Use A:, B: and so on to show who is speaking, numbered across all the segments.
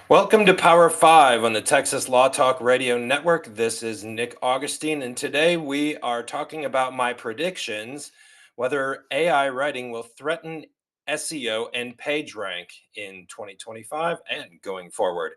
A: Welcome to Power 5 on the Texas Law Talk Radio Network. This is Nick Augustine, and today we are talking about my predictions whether AI writing will threaten SEO and page rank in 2025 and going forward.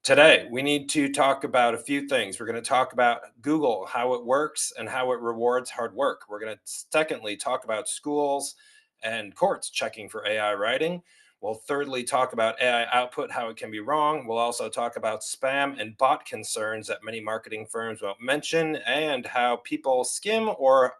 A: Today, we need to talk about a few things. We're going to talk about Google, how it works, and how it rewards hard work. We're going to, secondly, talk about schools and courts checking for AI writing. We'll thirdly talk about AI output, how it can be wrong. We'll also talk about spam and bot concerns that many marketing firms won't mention, and how people skim or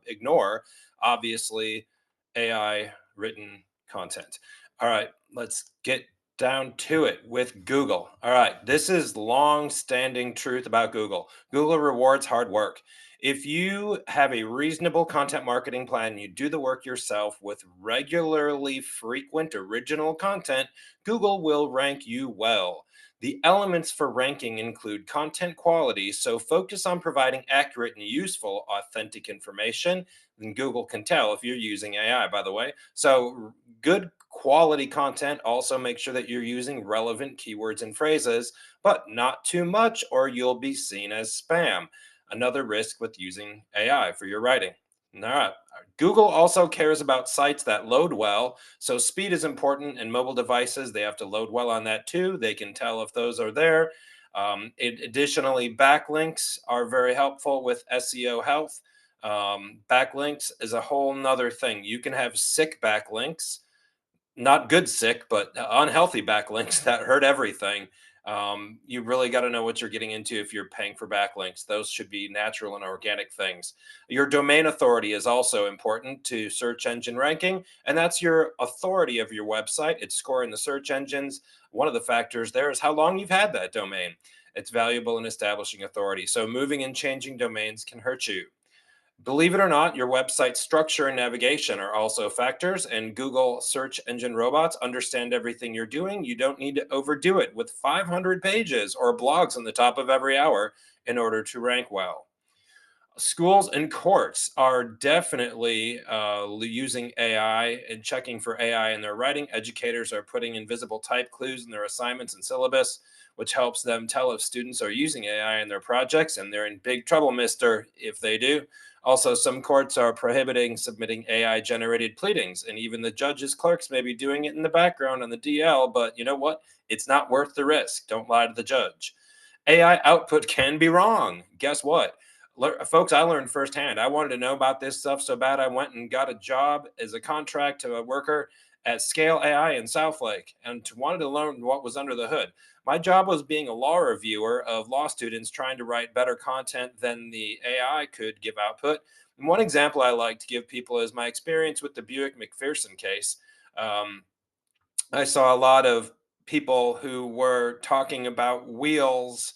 A: ignore, obviously, AI written content. All right, let's get down to it with Google. All right, this is long-standing truth about Google. Google rewards hard work. If you have a reasonable content marketing plan, you do the work yourself with regularly frequent original content, Google will rank you well. The elements for ranking include content quality, so focus on providing accurate and useful, authentic information. And Google can tell if you're using AI, by the way. So, good quality content. Also, make sure that you're using relevant keywords and phrases, but not too much, or you'll be seen as spam. Another risk with using AI for your writing. All right. Google also cares about sites that load well. So speed is important, and mobile devices, they have to load well on that too. They can tell if those are there. Additionally, backlinks are very helpful with SEO health. Backlinks is a whole nother thing. You can have sick backlinks, not good sick, but unhealthy backlinks that hurt everything. You really got to know what you're getting into if you're paying for backlinks. Those should be natural and organic things. Your domain authority is also important to search engine ranking, and that's your authority of your website. It's scoring the search engines. One of the factors there is how long you've had that domain. It's valuable in establishing authority. So moving and changing domains can hurt you. Believe it or not, your website structure and navigation are also factors, and Google search engine robots understand everything you're doing. You don't need to overdo it with 500 pages or blogs on the top of every hour in order to rank well. Schools and courts are definitely using AI and checking for AI in their writing. Educators are putting invisible type clues in their assignments and syllabus, which helps them tell if students are using AI in their projects, and they're in big trouble, mister, if they do. Also, some courts are prohibiting submitting AI generated pleadings, and even the judges' clerks may be doing it in the background on the DL, but you know what? It's not worth the risk. Don't lie to the judge. AI output can be wrong. Guess what? Folks, I learned firsthand. I wanted to know about this stuff so bad I went and got a job as a contract worker at Scale AI in Southlake, and wanted to learn what was under the hood. My job was being a law reviewer of law students trying to write better content than the AI could give output. And one example I like to give people is my experience with the Buick McPherson case. Um, I saw a lot of people who were talking about wheels,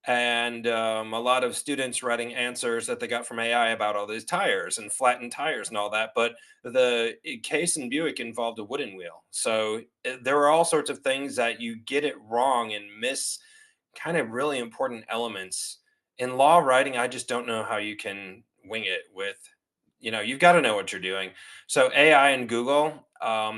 A: and a lot of students writing answers that they got from AI about all these tires and flattened tires and all that. But the case in Buick involved a wooden wheel. So there are all sorts of things that you get it wrong and miss kind of really important elements. In law writing, I just don't know how you can wing it with, you've got to know what you're doing. So AI and Google.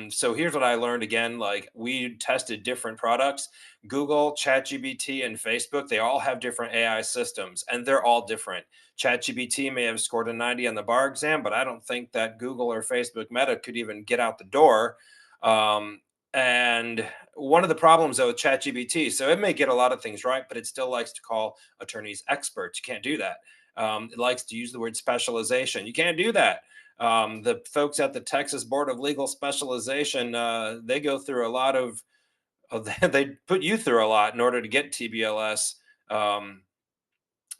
A: So here's what I learned again. Like, we tested different products. Google, ChatGPT, and Facebook, they all have different AI systems, and they're all different. ChatGPT may have scored a 90 on the bar exam, but I don't think that Google or Facebook Meta could even get out the door. And one of the problems though with ChatGPT, so it may get a lot of things right, but it still likes to call attorneys experts. You can't do that. It likes to use the word specialization. You can't do that. The folks at the Texas Board of Legal Specialization, they go through a lot of, they put you through a lot in order to get TBLS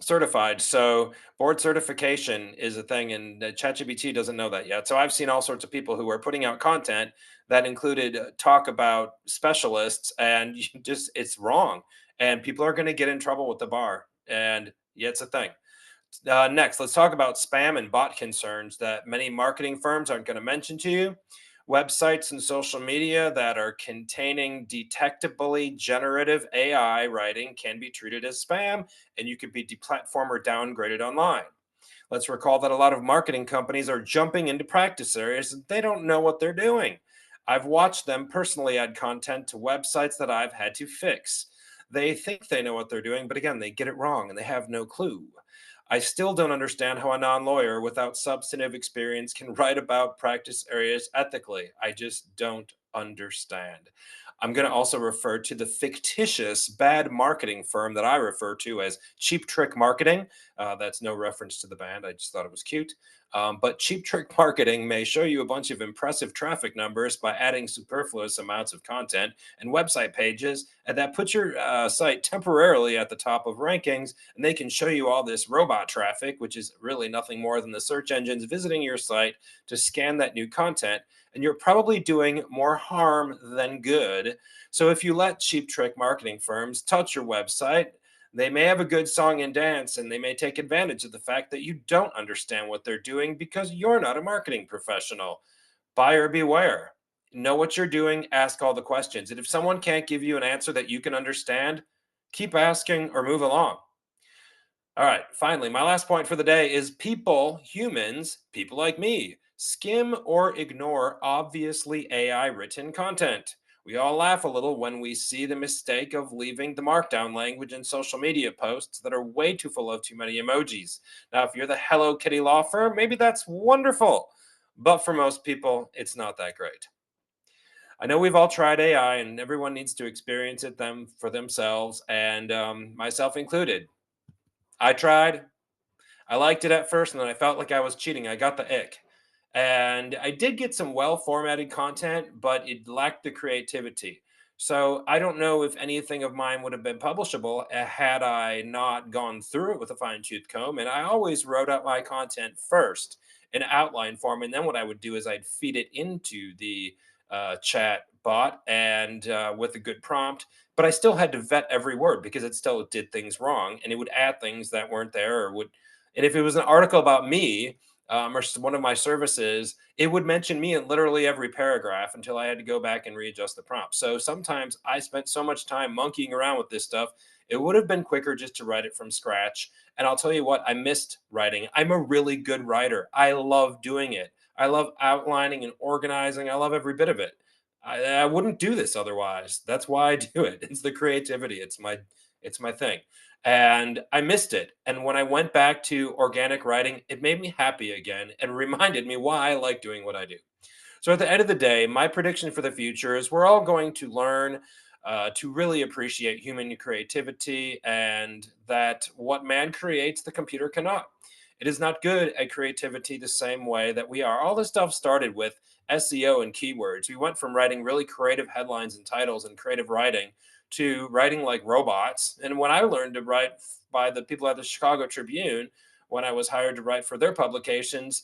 A: certified. So board certification is a thing, and ChatGPT doesn't know that yet. So I've seen all sorts of people who are putting out content that included talk about specialists, and it's wrong, and people are going to get in trouble with the bar. And yeah, it's a thing. Next, let's talk about spam and bot concerns that many marketing firms aren't going to mention to you. Websites and social media that are containing detectably generative AI writing can be treated as spam, and you could be deplatformed or downgraded online. Let's recall that a lot of marketing companies are jumping into practice areas and they don't know what they're doing. I've watched them personally add content to websites that I've had to fix. They think they know what they're doing, but again, they get it wrong and they have no clue. I still don't understand how a non lawyer without substantive experience can write about practice areas ethically. I just don't understand. I'm going to also refer to the fictitious bad marketing firm that I refer to as Cheap Trick Marketing. That's no reference to the band. I just thought it was cute. But Cheap Trick Marketing may show you a bunch of impressive traffic numbers by adding superfluous amounts of content and website pages, and that puts your site temporarily at the top of rankings. And they can show you all this robot traffic, which is really nothing more than the search engines visiting your site to scan that new content. And you're probably doing more harm than good. So if you let cheap trick marketing firms touch your website, they may have a good song and dance, and they may take advantage of the fact that you don't understand what they're doing because you're not a marketing professional. Buyer beware. Know what you're doing, ask all the questions. And if someone can't give you an answer that you can understand, keep asking or move along. All right, finally, my last point for the day is people, humans, people like me, skim or ignore obviously AI written content. We all laugh a little when we see the mistake of leaving the markdown language in social media posts that are way too full of too many emojis. Now, if you're the Hello Kitty law firm, maybe that's wonderful. But for most people, it's not that great. I know we've all tried AI and everyone needs to experience it them for themselves, and myself included. I tried, I liked it at first, and then I felt like I was cheating. I got the ick. And I did get some well formatted content, but it lacked the creativity. So I don't know if anything of mine would have been publishable had I not gone through it with a fine tooth comb. And I always wrote out my content first in outline form. And then what I would do is I'd feed it into the chat bot and with a good prompt. But I still had to vet every word because it still did things wrong and it would add things that weren't there or would. And if it was an article about me, or one of my services, it would mention me in literally every paragraph until I had to go back and readjust the prompt. So sometimes I spent so much time monkeying around with this stuff. It would have been quicker just to write it from scratch. And I'll tell you what, I missed writing. I'm a really good writer. I love doing it. I love outlining and organizing. I love every bit of it. I wouldn't do this otherwise. That's why I do it. It's the creativity. It's my thing. And I missed it. And when I went back to organic writing, it made me happy again and reminded me why I like doing what I do. So at the end of the day, my prediction for the future is we're all going to learn to really appreciate human creativity and that what man creates, the computer cannot. It is not good at creativity the same way that we are. All this stuff started with SEO and keywords. We went from writing really creative headlines and titles and creative writing to writing like robots. And when I learned to write by the people at the Chicago Tribune, when I was hired to write for their publications,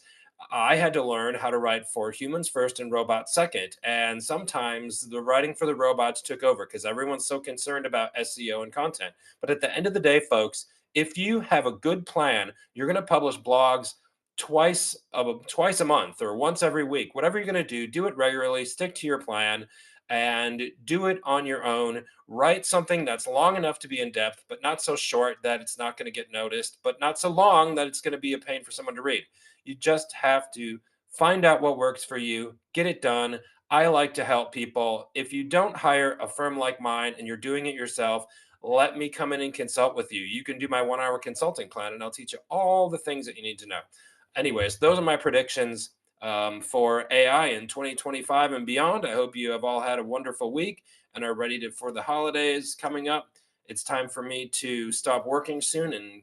A: I had to learn how to write for humans first and robots second. And sometimes the writing for the robots took over because everyone's so concerned about SEO and content. But at the end of the day, folks, if you have a good plan, you're going to publish blogs twice a month or once every week. Whatever you're going to do it regularly, stick to your plan and do it on your own. Write something that's long enough to be in depth, but not so short that it's not going to get noticed, but not so long that it's going to be a pain for someone to read. You just have to find out what works for you, get it done. I like to help people. If you don't hire a firm like mine and you're doing it yourself, let me come in and consult with you. You can do my 1 hour consulting plan and I'll teach you all the things that you need to know. Anyways, those are my predictions for AI in 2025 and beyond. I hope you have all had a wonderful week and are ready for the holidays coming up. It's time for me to stop working soon and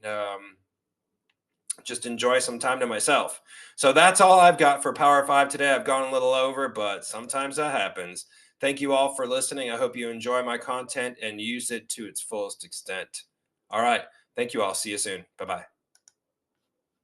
A: just enjoy some time to myself. So that's all I've got for Power 5 today. I've gone a little over, but sometimes that happens. Thank you all for listening. I hope you enjoy my content and use it to its fullest extent. All right. Thank you all. See you soon. Bye bye.